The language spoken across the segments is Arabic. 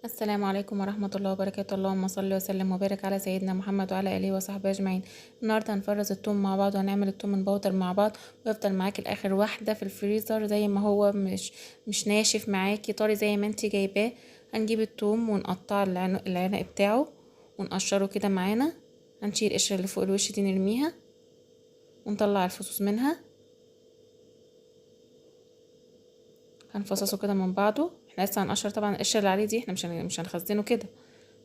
السلام عليكم ورحمة الله وبركاته. اللهم صل وسلم وبارك على سيدنا محمد وعلى آله وصحبه أجمعين. النهاردة هنفرز التوم مع بعض وهنعمل التوم من باودر مع بعض، ويفضل معاكي لآخر واحدة في الفريزر زي ما هو، مش ناشف معاكي، طري زي ما انتي جايباه. هنجيب التوم ونقطع العنق بتاعه ونقشره كده معانا. هنشيل القشرة اللي فوق الوش دي نرميها ونطلع الفصوص منها. هنفصصه كده من بعضه. احنا لسه هنقشر طبعا القشره اللي عليه دي، احنا مش هنخزنه كده،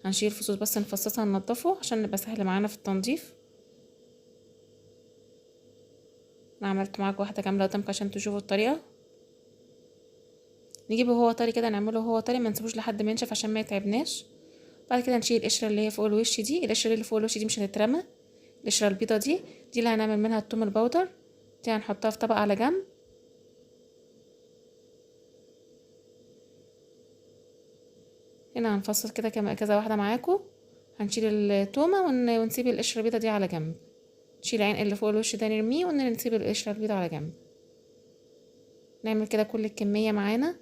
هنشيل الفصوص بس نفصصها ننضفه عشان نبقى سهل معانا في التنظيف. انا عملت معاكم واحده كامله قدامكم عشان تشوفوا الطريقه. نجيبه وهو طري كده، نعمله وهو طري، ما نسيبوش لحد ما ينشف عشان ما يتعبناش. بعد كده نشيل القشره اللي هي فوق الوش دي، القشره اللي فوق الوش دي مش هتترمى، القشره البيضه دي اللي هنعمل منها التوم البودر، دي هنحطها في طبق على جنب. هنا هنفصل كده كذا واحده معاكم. هنشيل التومه ونسيب القشره البيضه دي على جنب، نشيل العين اللي فوق الوش ده نرميه ونسيب القشره البيضه على جنب. نعمل كده كل الكميه معانا.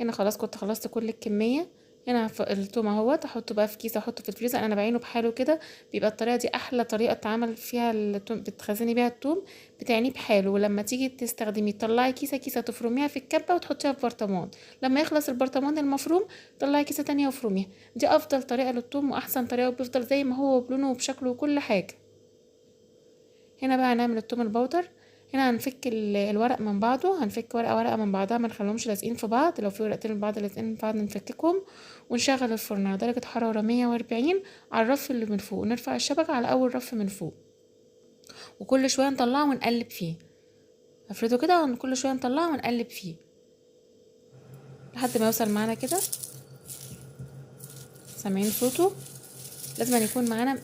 هنا خلاص كنت خلصت كل الكميه. هنا التوم اهوت، احطه بقى في كيس، احطه في الفريزر. انا بعينه بحاله كده، بيبقى الطريقه دي احلى طريقه تعمل فيها التوم، بتخزني بيها التوم، بتعينيه بحاله، ولما تيجي تستخدميه تطلعي كيسه كيسه تفرميها في الكبه وتحطيها في برطمان. لما يخلص البرطمان المفروم طلعي كيسه تانية وفرميها. دي افضل طريقه للتوم واحسن طريقه، وبيفضل زي ما هو بلونه وبشكله وكل حاجه. هنا بقى هنعمل التوم البودر. هنا هنفك الورق من بعضه، هنفك ورقه ورقه من بعضها، ما نخليهمش لازقين في بعض. لو في ورقتين من بعض لازقين في بعض نفككهم، ونشغل الفرن على درجه حراره 140 على الرف اللي من فوق، ونرفع الشبكه على اول رف من فوق، وكل شويه نطلعه ونقلب فيه. افرده كده وكل شويه نطلعه ونقلب فيه لحد ما يوصل معانا كده. سامعين صوته؟ لازم أن يكون معانا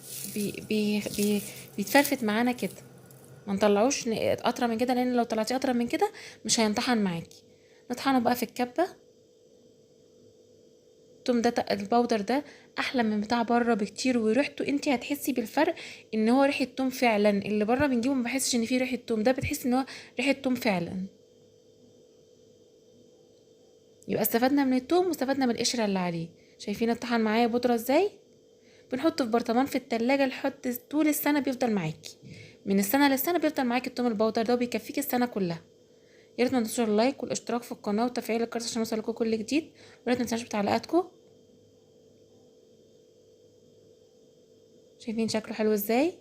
بيتفرفت معانا كده، ما نطلعوش قطره من كده، لان لو طلعتيه قطره من كده مش هينطحن معاكي. نطحنه بقى في الكبه. التوم ده البودر ده احلى من بتاع بره بكتير، وريحته انتي هتحسي بالفرق، ان هو ريحه توم فعلا. اللي بره بنجيبه ما بحسش ان فيه ريحه توم، ده بتحس ان هو ريحه توم فعلا. يبقى استفدنا من التوم واستفدنا من القشره اللي عليه. شايفين الطحن معايا بودره ازاي؟ بنحطه في برطمان في التلاجة لحد طول السنه، بيفضل معاكي من السنه للسنه، بيفضل معاكي التوم البودر ده وبيكفيكي السنه كلها. يا ريت ما تنسوش اللايك والاشتراك في القناه وتفعيل الجرس عشان يوصلكوا كل جديد، ويا ريت ما تنسوش بتعليقاتكم. شايفين شكله حلو ازاي؟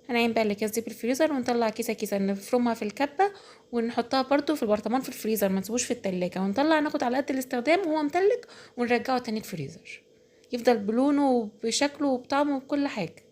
هنعين بقى الاكياس دي في الفريزر، ونطلع كيسه كيسه نفرمها في الكبه، ونحطها برضو في البرطمان في الفريزر، ما نسيبوش في التلاجة، ونطلع ناخد على قد الاستخدام وهو متلج، ونرجعه تاني الفريزر، يفضل بلونه وبشكله وبطعمه وبكل حاجه.